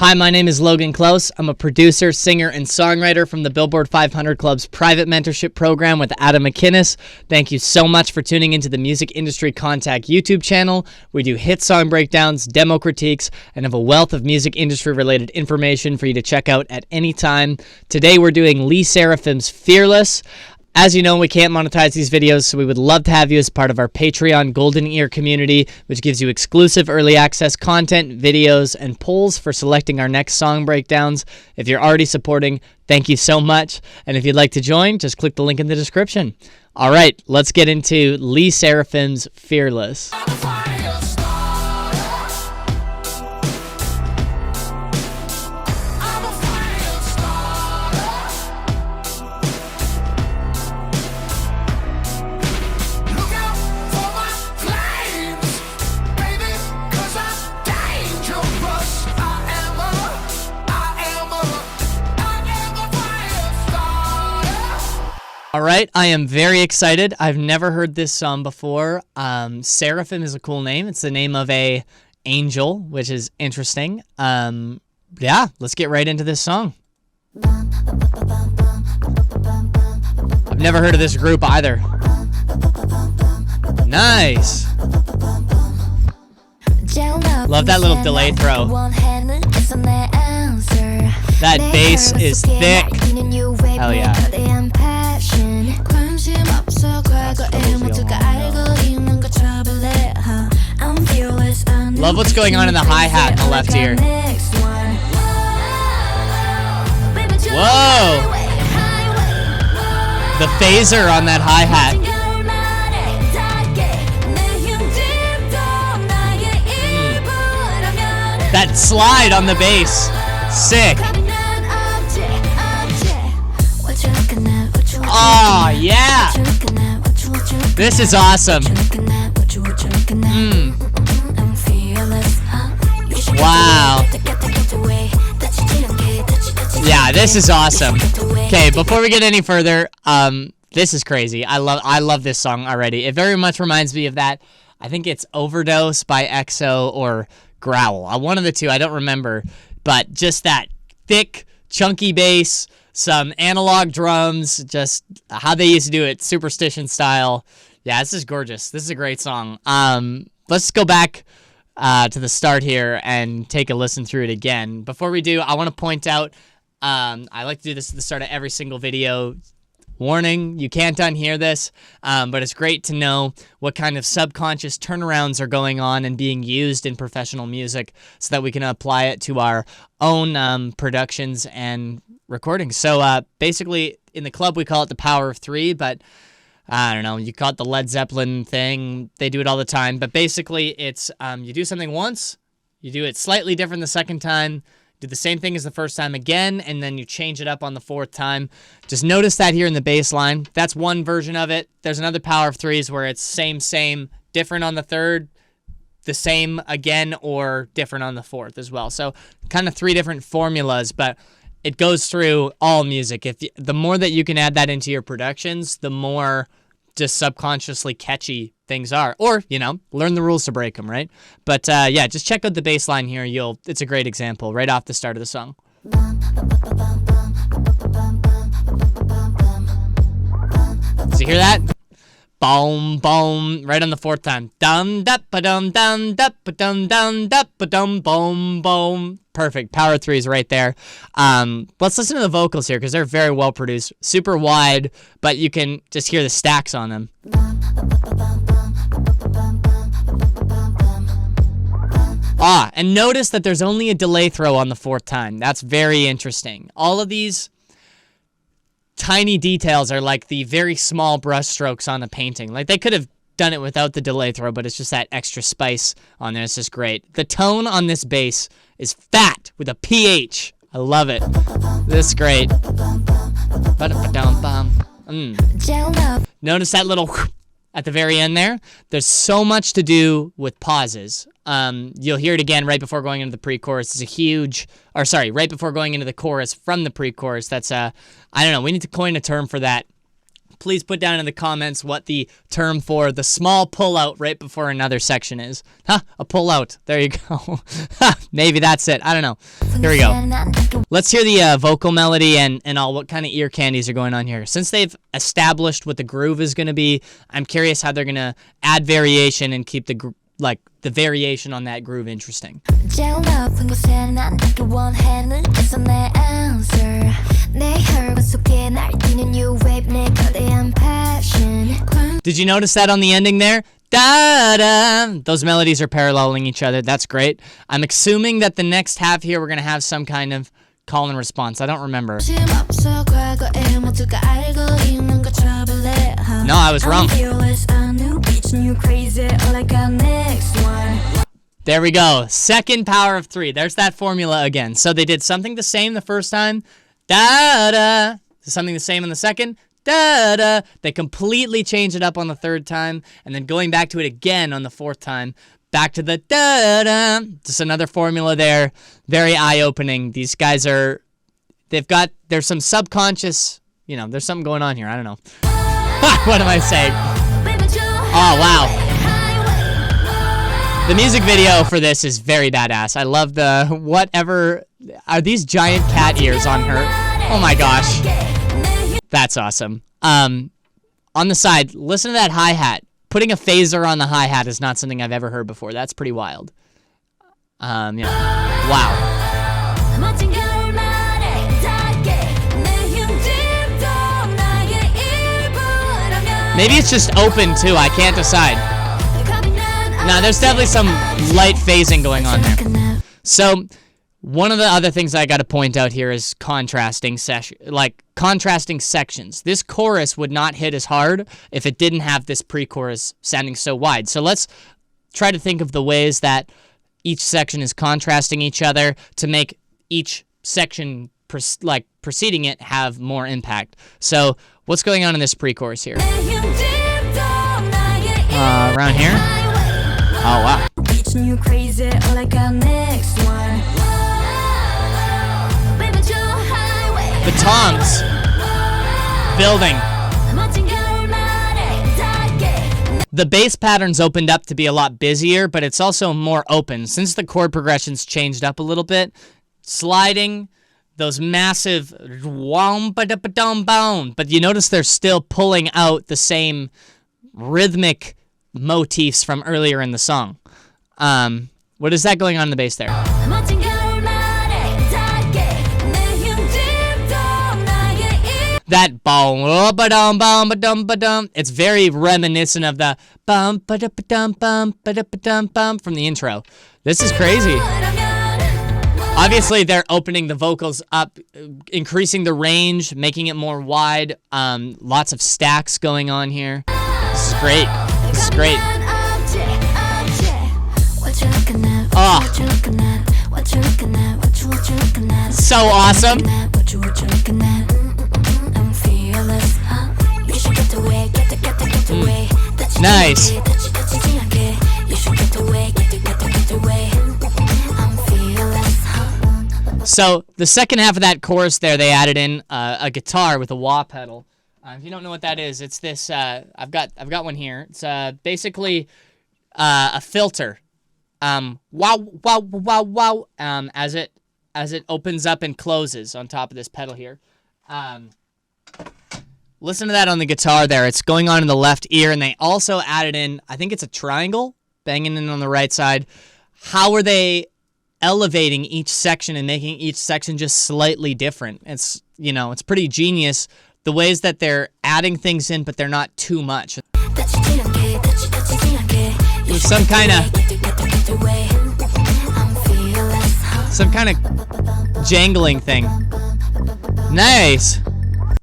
Hi, my name is Logan Klaus. I'm a producer, singer, and songwriter from the Billboard 500 Club's private mentorship program with Adam McInnis. Thank you so much for tuning into the Music Industry Contact YouTube channel. We do hit song breakdowns, demo critiques, and have a wealth of music industry-related information for you to check out at any time. Today, we're doing SSERAFIM's Fearless. As you know, we can't monetize these videos, so we would love to have you as part of our Patreon Golden Ear community, which gives you exclusive early access content, videos, and polls for selecting our next song breakdowns. If you're already supporting, thank you so much. And if you'd like to join, just click the link in the description. All right, let's get into SSERAFIM's Fearless. All right, I am very excited. I've never heard this song before. Seraphim is a cool name. It's the name of a angel, which is interesting. Yeah, let's get right into this song. I've never heard of this group either. Nice. Love that little delay throw. That bass is thick. Hell yeah. Love what's going on in the hi-hat in the left ear. Whoa! The phaser on that hi-hat. That slide on the bass. Sick. Oh, yeah. This is awesome. Wow. Yeah, this is awesome. Okay, before we get any further, this is crazy. I love this song already. It very much reminds me of that. I think it's Overdose by EXO or Growl. One of the two, I don't remember. But just that thick, chunky bass, some analog drums, just how they used to do it, Superstition style. Yeah, this is gorgeous. This is a great song. Let's go back to the start here and take a listen through it again. Before we do, I want to point out, I like to do this at the start of every single video. Warning, you can't unhear this, but it's great to know what kind of subconscious turnarounds are going on and being used in professional music so that we can apply it to our own productions and recordings. So basically, in the club, we call it the power of three, but I don't know, you call it the Led Zeppelin thing. They do it all the time. But basically, it's you do something once, you do it slightly different the second time, do the same thing as the first time again, and then you change it up on the fourth time. Just notice that here in the bass line. That's one version of it. There's another power of threes where it's same, different on the third, the same again, or different on the fourth as well. So kind of three different formulas, but it goes through all music. The more that you can add that into your productions, the more just subconsciously catchy things are. Or, learn the rules to break them, right? But yeah, just check out the bass line here. It's a great example right off the start of the song. So you hear that? Boom, boom, right on the fourth time. Dum, da, ba dum, dum, da, ba dum, da, ba dum, boom, boom. Perfect. Power threes right there. Let's listen to the vocals here because they're very well produced. Super wide, but you can just hear the stacks on them. And notice that there's only a delay throw on the fourth time. That's very interesting. All of these tiny details are like the very small brush strokes on a painting. Like they could have done it without the delay throw, but it's just that extra spice on there. It's just great. The tone on this bass is fat with a PH. I love it. This is great. Notice that little at the very end there. There's so much to do with pauses. You'll hear it again right before going into the pre-chorus. It's right before going into the chorus from the pre-chorus. That's I don't know. We need to coin a term for that. Please put down in the comments what the term for the small pull-out right before another section is. Huh, a pull-out. There you go. Maybe that's it. I don't know. Here we go. Let's hear the vocal melody and all what kind of ear candies are going on here. Since they've established what the groove is going to be, I'm curious how they're going to add variation and keep the the variation on that groove interesting. Did you notice that on the ending there? Da-da! Those melodies are paralleling each other. That's great. I'm assuming that the next half here we're going to have some kind of call and response. I don't remember. No, I was wrong. There we go. Second power of 3. There's that formula again. So they did something the same the first time. Da-da. Something the same on the second. Da-da. They completely changed it up on the third time. And then going back to it again on the fourth time. Back to the da-da. Just another formula there. Very eye-opening. These guys are... There's some subconscious... there's something going on here. I don't know. What am I saying? Oh, wow. The music video for this is very badass. I love the whatever... Are these giant cat ears on her? Oh my gosh. That's awesome. On the side, listen to that hi-hat. Putting a phaser on the hi-hat is not something I've ever heard before. That's pretty wild. Yeah. Wow. Maybe it's just open too. I can't decide. No, there's definitely some light phasing going on there. So, one of the other things I got to point out here is contrasting sections. This chorus would not hit as hard if it didn't have this pre-chorus sounding so wide. So let's try to think of the ways that each section is contrasting each other to make each section preceding it have more impact. So what's going on in this pre-chorus here? Around here? Oh, wow. The toms building. The bass patterns opened up to be a lot busier, but it's also more open. Since the chord progressions changed up a little bit, sliding, those massive but you notice they're still pulling out the same rhythmic motifs from earlier in the song. What is that going on in the bass there? That bum ba-dum bum ba-dum ba-dum. It's very reminiscent of the bum ba-da-ba-dum bum ba-da-ba-dum bum from the intro. This is crazy. Obviously, they're opening the vocals up, increasing the range, making it more wide. Lots of stacks going on here. This is great. This is great. Oh. So awesome. Nice. So the second half of that chorus there, they added in a guitar with a wah pedal. If you don't know what that is, it's this. I've got one here. It's basically a filter. Wow, wow, wow, wow. As it opens up and closes on top of this pedal here. Listen to that on the guitar there. It's going on in the left ear, and they also added in, I think it's a triangle, banging in on the right side. How are they elevating each section and making each section just slightly different? It's, it's pretty genius, the ways that they're adding things in, but they're not too much. There's some kind of jangling thing. Nice.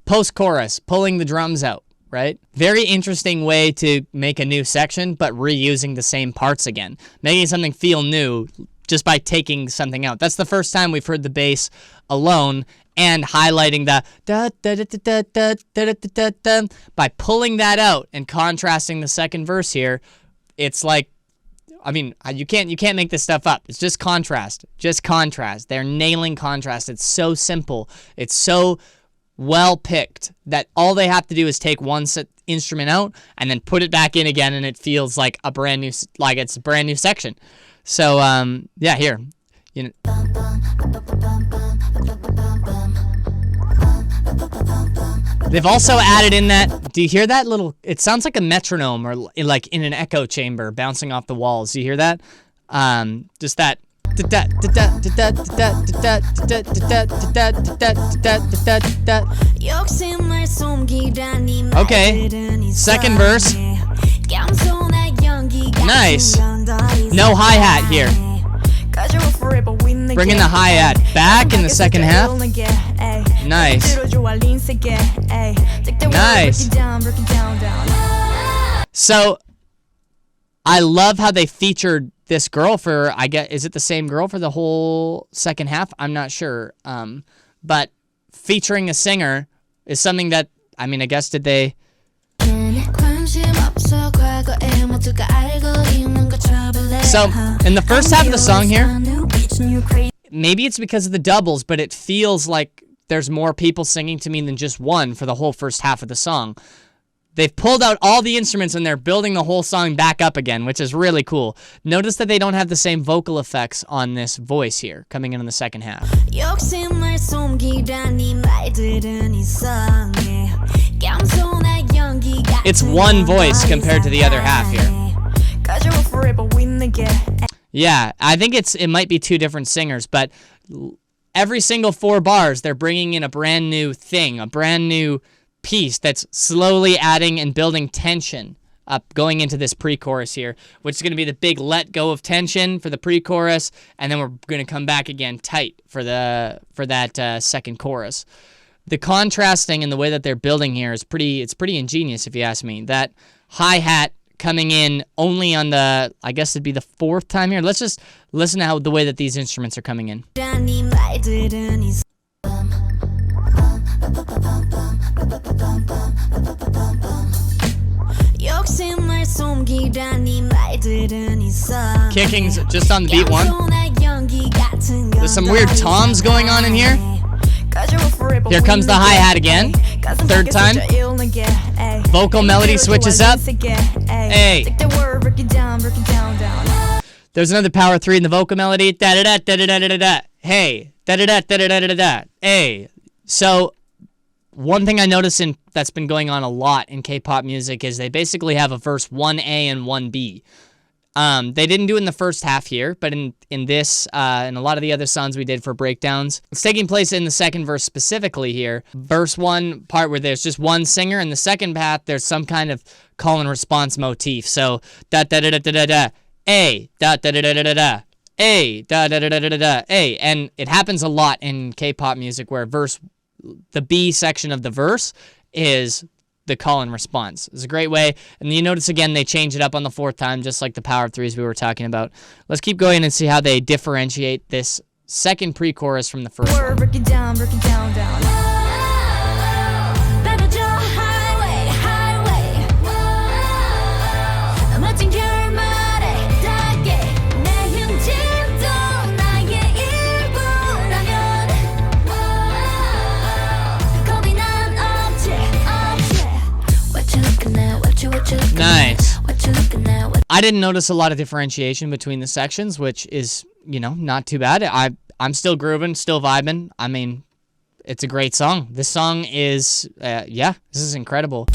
Post-chorus, pulling the drums out, right? Very interesting way to make a new section, but reusing the same parts again. Making something feel new just by taking something out. That's the first time we've heard the bass alone and highlighting the da-da-da-da-da-da-da-da-da. By pulling that out and contrasting the second verse here, it's like, you can't make this stuff up. It's just contrast. Just contrast. They're nailing contrast. It's so simple. It's so well picked that all they have to do is take one instrument out and then put it back in again, and it feels like a brand new, like it's a brand new section. So yeah, here, you know. They've also added in that, do you hear that little, it sounds like a metronome or like in an echo chamber bouncing off the walls. Do you hear that? Just that. Okay, second verse. Nice. No hi-hat here. Bringing the hi-hat back in the second half. Nice. Nice. So, I love how they featured this girl for, I guess, is it the same girl for the whole second half? I'm not sure. But featuring a singer is something that, I mean, I guess, did they... So, in the first half of the song here, maybe it's because of the doubles, but it feels like there's more people singing to me than just one for the whole first half of the song. They've pulled out all the instruments and they're building the whole song back up again, which is really cool. Notice that they don't have the same vocal effects on this voice here, coming in the second half. It's one voice compared to the other half here. Yeah, I think it might be two different singers, but every single 4 bars, they're bringing in a brand new thing, a brand new piece that's slowly adding and building tension up going into this pre-chorus here, which is going to be the big let go of tension for the pre-chorus, and then we're going to come back again tight for that second chorus. The contrasting and the way that they're building here is pretty ingenious, if you ask me. That hi-hat coming in only on the, I guess it'd be the 4th time here. Let's just listen to the way that these instruments are coming in. Kicking's just on the beat 1. There's some weird toms going on in here. Here comes the hi-hat again. 3rd time. Vocal melody switches up. Hey. There's another power 3 in the vocal melody. Da-da-da-da-da-da-da-da. Hey. Da-da-da-da-da-da-da-da. Hey. So, one thing I noticed that's been going on a lot in K-pop music is they basically have a verse 1A and 1B. They didn't do it in the first half here, but in this and a lot of the other songs we did for breakdowns, it's taking place in the second verse specifically here. Verse 1 part where there's just one singer, and the second half there's some kind of call and response motif. So da da da da da da da, a da da da da da da, a da da da da da da, a, and it happens a lot in K-pop music where the B section of the verse is the call and response. It's a great way. And you notice again, they change it up on the 4th time, just like the power 3s we were talking about. Let's keep going and see how they differentiate this second pre-chorus from the first one. Break it down, down. Nice. I didn't notice a lot of differentiation between the sections, which is, not too bad. I'm still grooving, still vibing. I mean, it's a great song. This song is, this is incredible.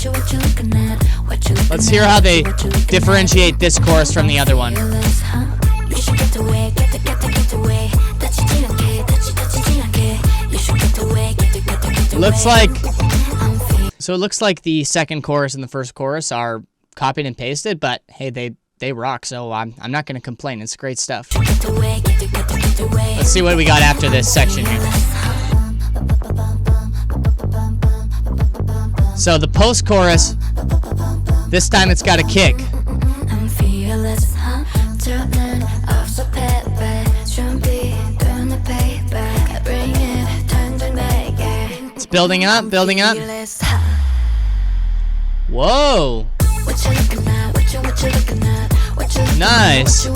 Let's hear how they differentiate this chorus from the other one. So it looks like the second chorus and the first chorus are copied and pasted, but hey, they rock, so I'm not going to complain. It's great stuff. Let's see what we got after this section here. So the post-chorus, this time it's got a kick. It's building up. Whoa. Nice.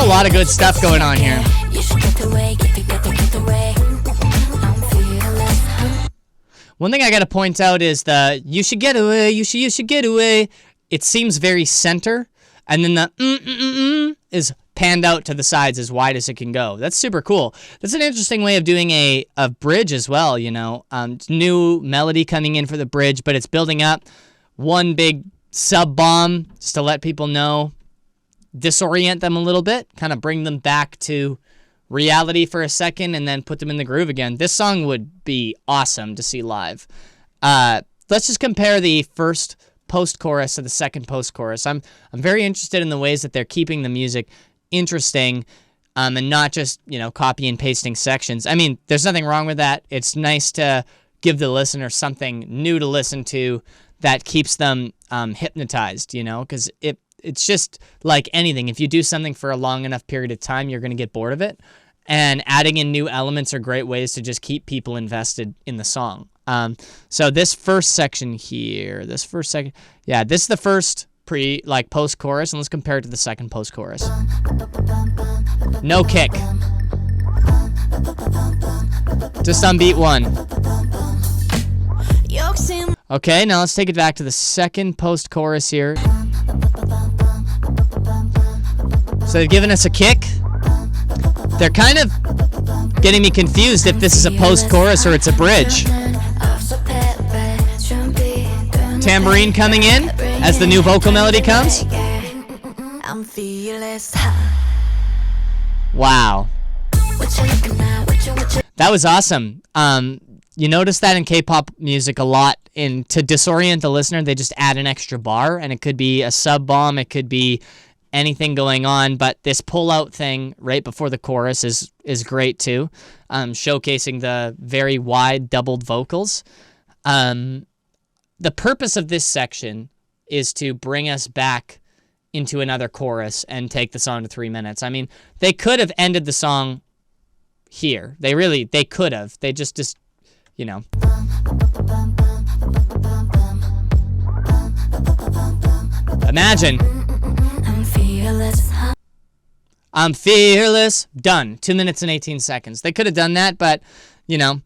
a lot of good stuff going on here. One thing I gotta point out is the "you should get away, you should get away." It seems very center, and then the is panned out to the sides as wide as it can go. That's super cool. That's an interesting way of doing a bridge as well, you know. New melody coming in for the bridge, but it's building up. One big sub-bomb just to let people know, disorient them a little bit, kind of bring them back to reality for a second, and then put them in the groove again. This song would be awesome to see live. Let's just compare the first post-chorus to the second post-chorus. I'm very interested in the ways that they're keeping the music interesting, and not just, you know, copy and pasting sections. I mean, there's nothing wrong with that. It's nice to give the listener something new to listen to that keeps them hypnotized, you know, because it's just like anything. If you do something for a long enough period of time, you're going to get bored of it. And adding in new elements are great ways to just keep people invested in the song. So this first section here, this is the first post-chorus, and let's compare it to the second post-chorus. No kick. Just on beat 1. Okay, now let's take it back to the second post-chorus here. So they've given us a kick. They're kind of getting me confused if this is a post-chorus or it's a bridge. Tambourine coming in as the new vocal melody comes. Wow. That was awesome. You notice that in K-pop music a lot. To disorient the listener, they just add an extra bar, and it could be a sub-bomb, it could be anything going on, but this pull-out thing right before the chorus is great too, showcasing the very wide doubled vocals. The purpose of this section is to bring us back into another chorus and take the song to 3 minutes. I mean, they could have ended the song here. They could have. They just, you know. Imagine. I'm fearless. Done. 2 minutes and 18 seconds. They could have done that, but, you know,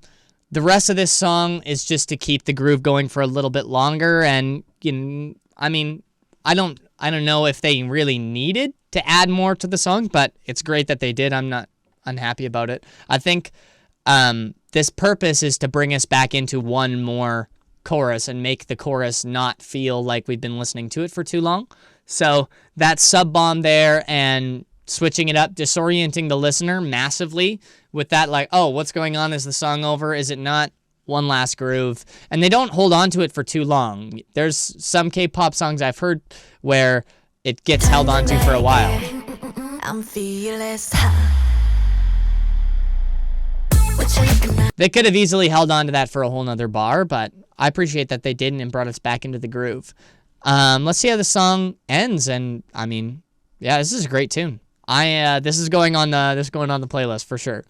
the rest of this song is just to keep the groove going for a little bit longer. And, you know, I mean, I don't know if they really needed to add more to the song, but it's great that they did. I'm not unhappy about it. I think this purpose is to bring us back into one more chorus and make the chorus not feel like we've been listening to it for too long. So that sub-bomb there and switching it up, disorienting the listener massively with that, like, oh, what's going on? Is the song over? Is it not? One last groove. And they don't hold on to it for too long. There's some K-pop songs I've heard where it gets held on to for a while. I'm fearless. They could have easily held on to that for a whole nother bar, but I appreciate that they didn't and brought us back into the groove. Let's see how the song ends, and I mean, yeah, this is a great tune. This is going on the playlist for sure.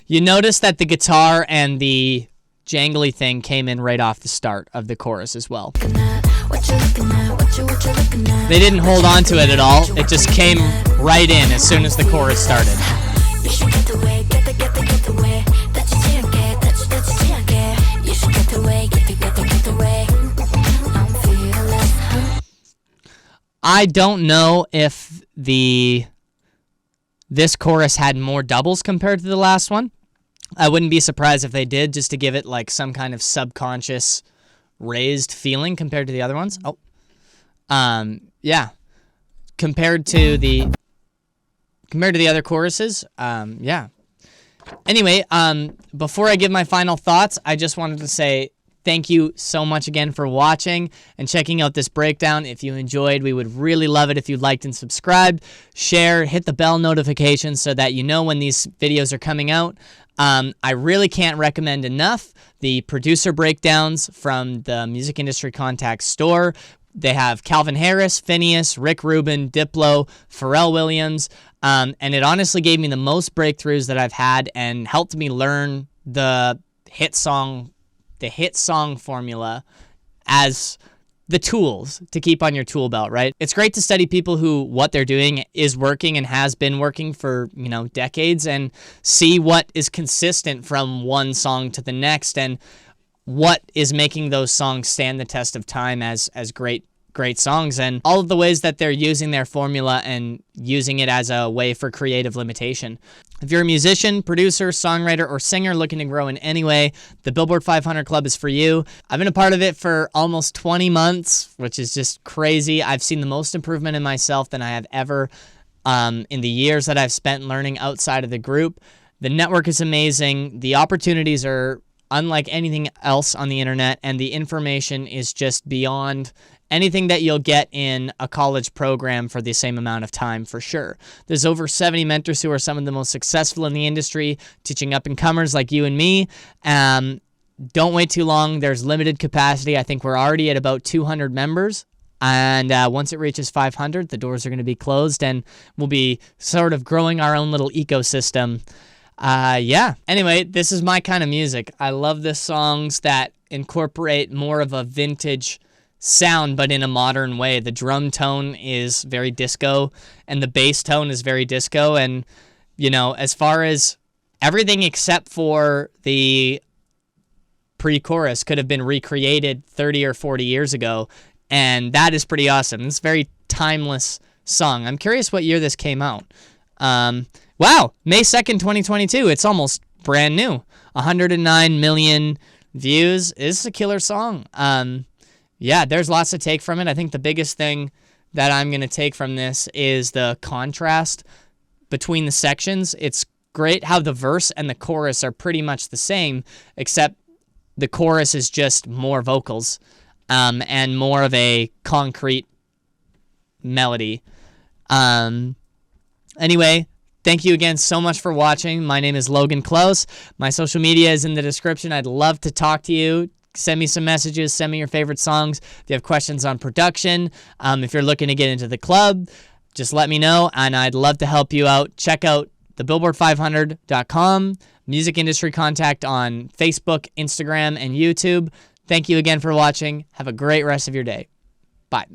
You notice that the guitar and the jangly thing came in right off the start of the chorus as well. They didn't hold on to it at all. It just came right in as soon as the chorus started. I don't know if this chorus had more doubles compared to the last one. I wouldn't be surprised if they did, just to give it like some kind of subconscious raised feeling compared to the other ones. Yeah. Compared to the other choruses, yeah. Anyway, before I give my final thoughts, I just wanted to say thank you so much again for watching and checking out this breakdown. If you enjoyed, we would really love it if you liked and subscribed, share, hit the bell notification so that you know when these videos are coming out. I really can't recommend enough the producer breakdowns from the Music Industry Contact store. They have Calvin Harris, Phineas, Rick Rubin, Diplo, Pharrell Williams, and it honestly gave me the most breakthroughs that I've had and helped me learn the hit song formula as the tools to keep on your tool belt, right? It's great to study people who what they're doing is working and has been working for, decades, and see what is consistent from one song to the next and what is making those songs stand the test of time as great songs, and all of the ways that they're using their formula and using it as a way for creative limitation. If you're a musician, producer, songwriter, or singer looking to grow in any way, the Billboard 500 Club is for you. I've been a part of it for almost 20 months, which is just crazy. I've seen the most improvement in myself than I have ever in the years that I've spent learning outside of the group. The network is amazing. The opportunities are unlike anything else on the internet, and the information is just beyond anything that you'll get in a college program for the same amount of time, for sure. There's over 70 mentors who are some of the most successful in the industry, teaching up-and-comers like you and me. Don't wait too long. There's limited capacity. I think we're already at about 200 members. And once it reaches 500, the doors are going to be closed, and we'll be sort of growing our own little ecosystem. Anyway, this is my kind of music. I love the songs that incorporate more of a vintage sound, but in a modern way. The drum tone is very disco, and the bass tone is very disco. And, as far as everything except for the pre-chorus could have been recreated 30 or 40 years ago. And that is pretty awesome. It's a very timeless song. I'm curious what year this came out. Wow, May 2nd, 2022. It's almost brand new. 109 million views. It's a killer song. There's lots to take from it. I think the biggest thing that I'm going to take from this is the contrast between the sections. It's great how the verse and the chorus are pretty much the same, except the chorus is just more vocals and more of a concrete melody. Anyway, thank you again so much for watching. My name is Logan Klaus. My social media is in the description. I'd love to talk to you. Send me some messages. Send me your favorite songs. If you have questions on production, if you're looking to get into the club, just let me know, and I'd love to help you out. Check out thebillboard500.com, Music Industry Contact on Facebook, Instagram, and YouTube. Thank you again for watching. Have a great rest of your day. Bye.